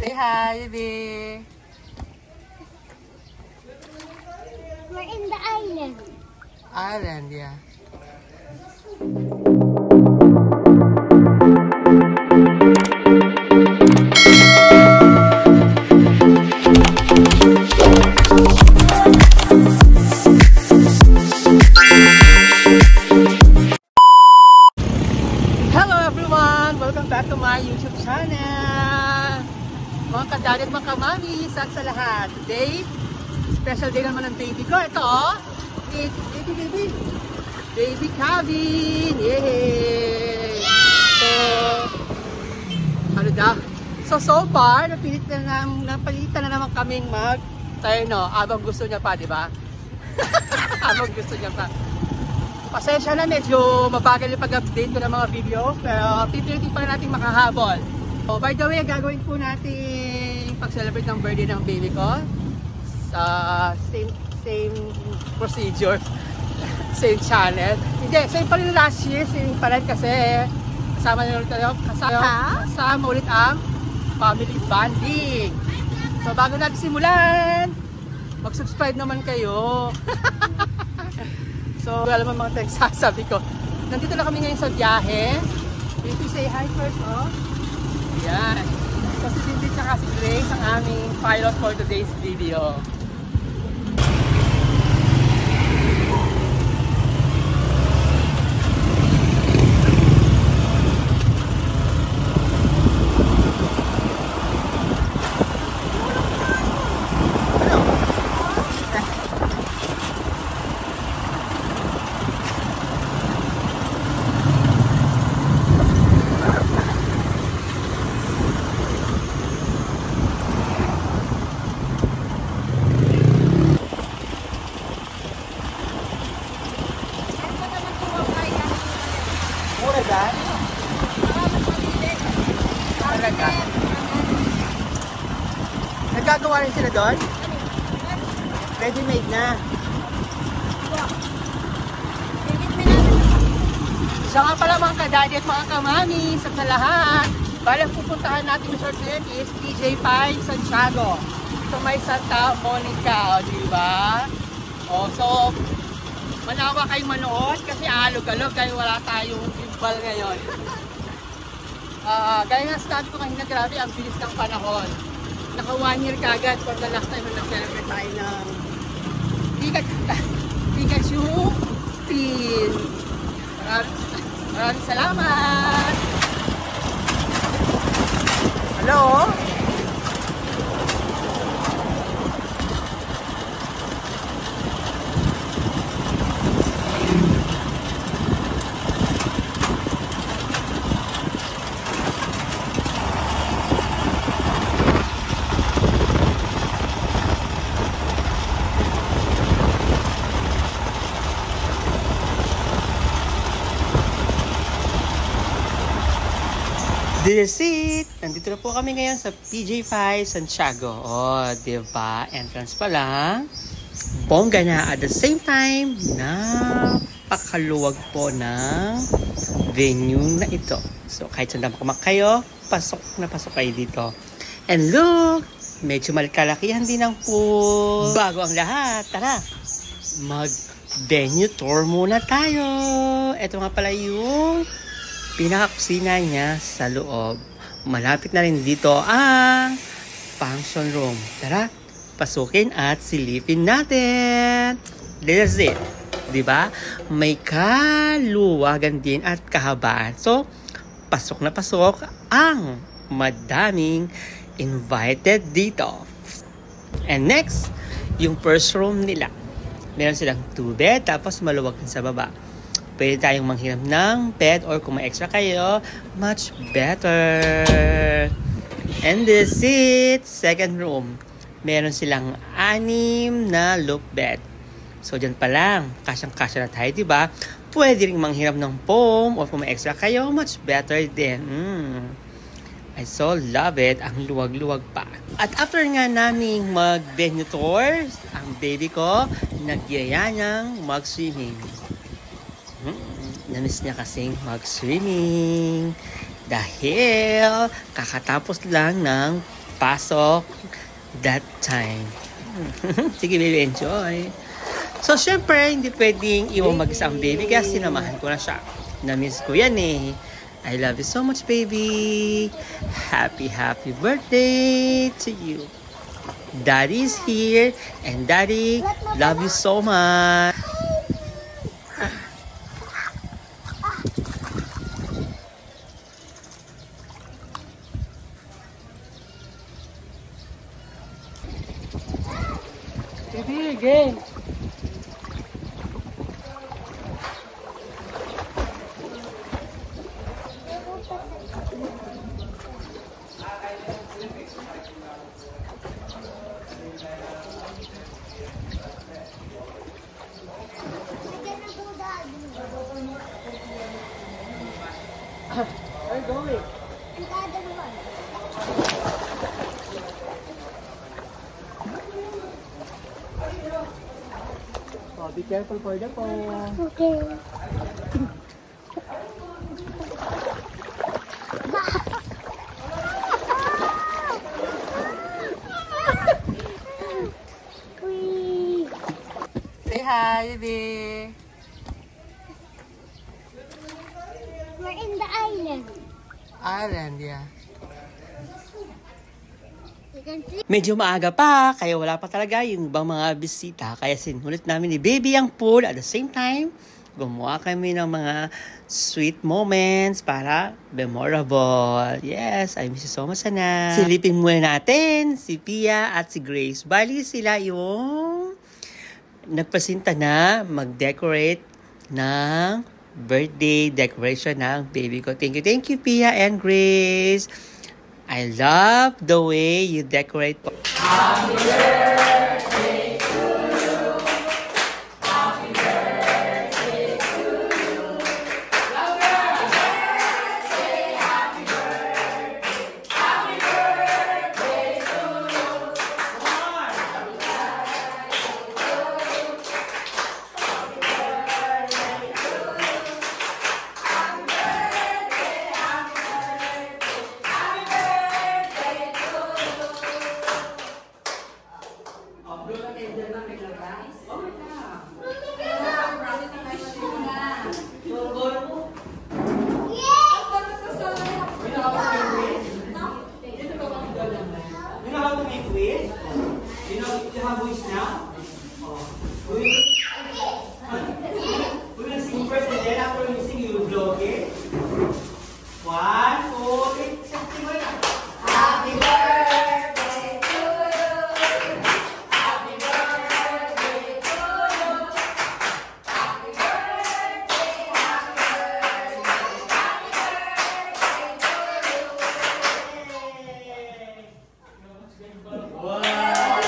Say hi, baby. We're in the island. Island, yeah. Hello everyone! Welcome back to my YouTube channel! Mga kadadit, mga kamami, saan sa lahat? Today, special day naman ng baby ko. Ito, oh! Baby Kevin! Yay! So, ano daw? So far, napalitan na naman kaming mag-turno. Abang gusto niya pa, di ba? Abang gusto niya pa. Pasensya na, medyo mabagal yung pag-update ko ng mga videos, pero pipilitin pa natin makahabol. So, by the way, gagawin po natin pag-celebrate ng birthday ng baby ko. Same procedure, same channel. Hindi, same pa rin last year, same pa rin kasi kasama ulit ang family bonding. So, bago natin simulan, mag-subscribe naman kayo. So, alam mo mga sabi ko, nandito na kami ngayon sa biyahe. Maybe say hi first, oh. Yan. Kasi hindi tsaka si Grace ang aming pilot for today's video. Talaga? Nagkagawa rin sila doon? Ready made na. Siya nga pala mga kadadi at mga kamami sa lahat. Balang pupuntahan natin yung short film is PJ5 Santiago. So may Santa Monica, di ba? So manawa kayo manood kasi alog-alog kayo wala tayong gimbal ngayon. Gaya nga sabi ko kanina, grabe ang bilis ng panahon. Naka 1 year kagad for the last time na nag-celebrate tayo ng Pikachu Pin. Maraming salamat! Hello? This is it! Nandito na po kami ngayon sa PJ5 Santiago. Diba? Entrance pa lang. Bongga na. At the same time, napakaluwag po ng venue na ito. So, kahit saan naman kayo, pasok na pasok kayo dito. And look! Medyo malkalakihan din ang pool. Bago ang lahat, tara! Mag-venue tour muna tayo. Ito nga pala yung pinakakusina niya sa loob. Malapit na rin dito ang function room. Tara, pasukin at silipin natin. This is it. Diba? May kaluwagan din at kahabaan. So, pasok na pasok ang madaming invited dito. And next, yung first room nila. Meron silang 2 bed, tapos maluwag din sa baba. Pwede tayong manghiram ng bed or kung may extra kayo, much better. And this is second room. Meron silang 6 na loop bed. So, dyan pa lang, kasyang-kasya na tayo, diba? Pwede rin manghiram ng foam or kung may extra kayo, much better din. I so love it. Ang luwag-luwag pa. At after nga naming mag-venue tour, ang baby ko, nagyaya niyang mag-swimming. Namiss niya kasing mag-swimming. Dahil kakatapos lang ng pasok that time. Sige baby, enjoy. So syempre, hindi pwedeng iwan mag-isa ang baby kaya sinamahan ko na siya. Namiss ko yan eh. I love you so much baby. Happy birthday to you. Daddy's here and Daddy love you so much. Baby, again. Where are you going? Oh, be careful for the phone. Okay. Say hi, baby. We're in the island. Island, yeah. You can see. Medyo maaga pa, kaya wala pa talaga yung ibang mga bisita. Kaya sinulit namin ni baby ang pool. At the same time, gumawa kami ng mga sweet moments para memorable. Yes, I miss you so much, Sana. Silipin muna natin si Pia at si Grace. Bali sila yung nagpasinta na mag-decorate ng birthday decoration ng baby ko. Thank you, Pia and Grace. I love the way you decorate. Happy birthday to you. Happy birthday to you. Happy birthday, happy birthday. Happy birthday to you. Come on. Happy birthday to you. Happy birthday to you. Happy birthday, happy birthday. Happy birthday to you. You know how to make wish? You have wish now? Oh. We're gonna sing first and then after we sing you will blow, okay? 1, 2, 3, sing mo na. Happy birthday to you. Happy birthday to you. Happy birthday, happy birthday. Happy birthday to you. Wow!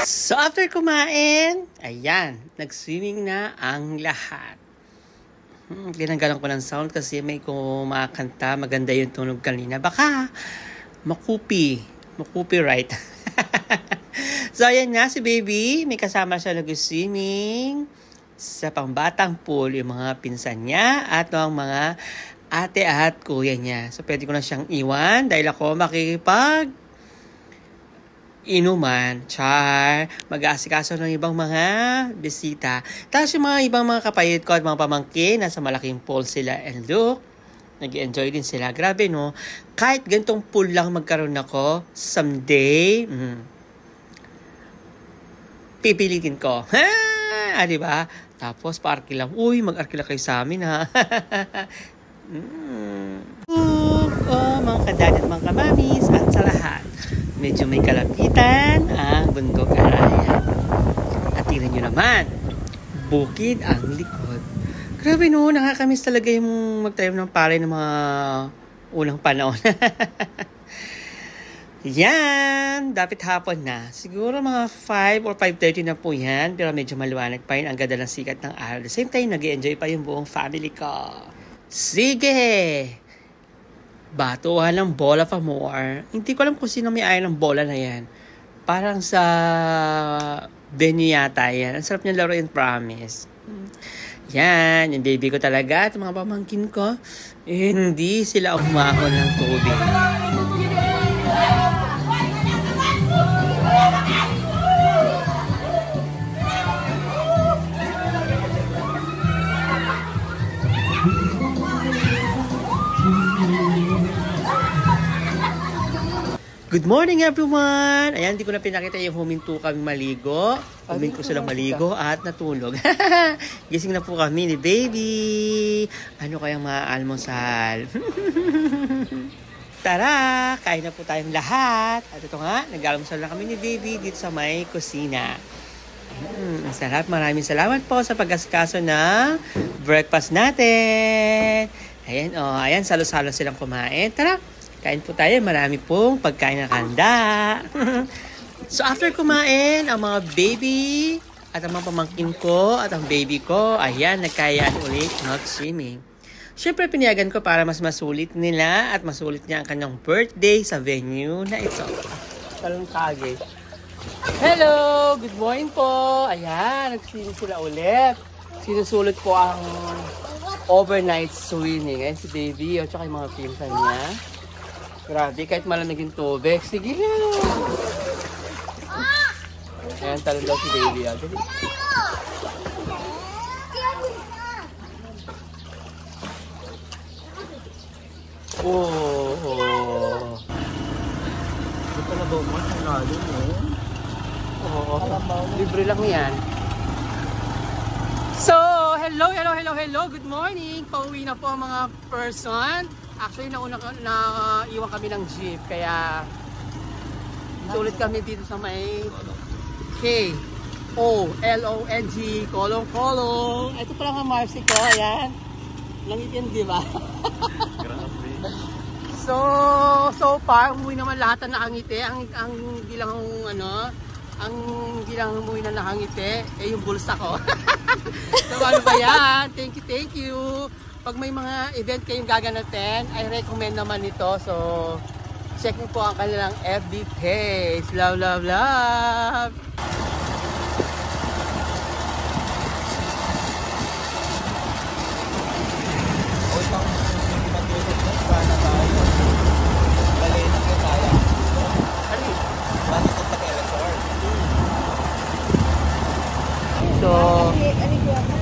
So after kumain, ayan, nag-swimming na ang lahat. Ginagalan ko ng sound kasi may kumakanta, maganda yung tunog kanina. Baka makupi-right. So ayan nga si baby, may kasama siya nag-swimming sa pambatang pool, yung mga pinsan niya at ang mga ate at kuya niya. So pwede ko na siyang iwan dahil ako makikipag inuman, mag-aasikaso ng ibang mga bisita. Tapos yung mga ibang mga kapayid ko at mga pamangkin, nasa malaking pool sila. And look, nag-enjoy din sila. Grabe no, kahit gantong pool lang magkaroon ako, someday, pipilitin ko. Ha! Diba? Tapos pa-arki lang. Uy, mag-arki lang kayo sa amin ha. Mga kadad at mga kamamis at sa lahat. Medyo may kalapitan ang bundok Arayan. At tingnan nyo naman, bukid ang likod. Grabe no, nakakamiss talaga yung magtayo ng palay ng mga unang panahon. Yan, dapat hapon na. Siguro mga 5 or 5:30 na po yan. Pero medyo maliwanag pa yun. Ang ganda ng sikat ng araw. At the same time, nag-enjoy pa yung buong family ko. Sige! Batuhan ng bola pa more. Hindi ko alam kung sino may ayaw ng bola na yan. Parang sa venue yata yan. Ang sarap niya laruin, promise. Yan, yung baby ko talaga at mga pamangkin ko, hindi sila umahon ng tubig. Good morning everyone! Ayan, di ko na pinakita yung huminto kami maligo. Huminto silang maligo at natulog. Gising na po kami ni baby. Ano kayang maaalmusal? Tara! Kain na po tayong lahat. At ito nga, nag-almusal na kami ni baby dito sa may kusina. Ang sarap. Maraming salamat po sa pag-asikaso ng breakfast natin. Ayan, ayan, salo-salo silang kumain. Tara! Kain po tayo. Marami pong pagkain na handa. So, after kumain, ang mga baby at ang mga pamangkin ko at ang baby ko, ayan, nagkayaan ulit mag-swimming. Siyempre, pinayagan ko para mas masulit nila at masulit niya ang kanyang birthday sa venue na ito. Talong-kage. Hello! Good morning po! Ayan, nag-swimming sila ulit. Sinusulit po ang overnight swimming. Ayan si baby at saka yung mga pinsan niya. Grabe, kahit malamig yung tubig. Sige na. Ayan, talon daw si baby. Dali. Oh. Ito pala ba mo? Ang lalim eh. Oo. Libre lang yan. So, hello. Good morning. Pauwi na po ang mga person. Actually, naiwan kami ng jeep, kaya ulit kami dito sa may K-O-L-O-N-G, Kolong. Ito pala nga Marcy ko, ayan. Langit yan, di ba? so far, umuwi naman lahat na nakangiti. Ang gilang umuwi na nakangiti, yung bulsa ko. So, ano ba yan? Thank you. Pag may mga event kayong gaganatin, I recommend naman ito. So, check mo po ang kanilang FB page. Love! So,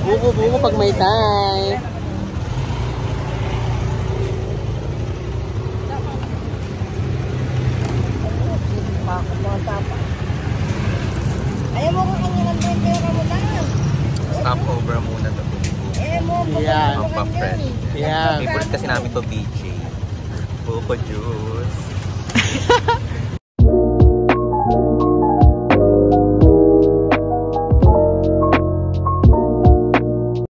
buko pag may time. Ayaw mo kung ang ilang birthday ka mo lang. Stop over muna to. Yan. Pampa-friend. Yan. Favorite kasi namin to BJ. Buko juice.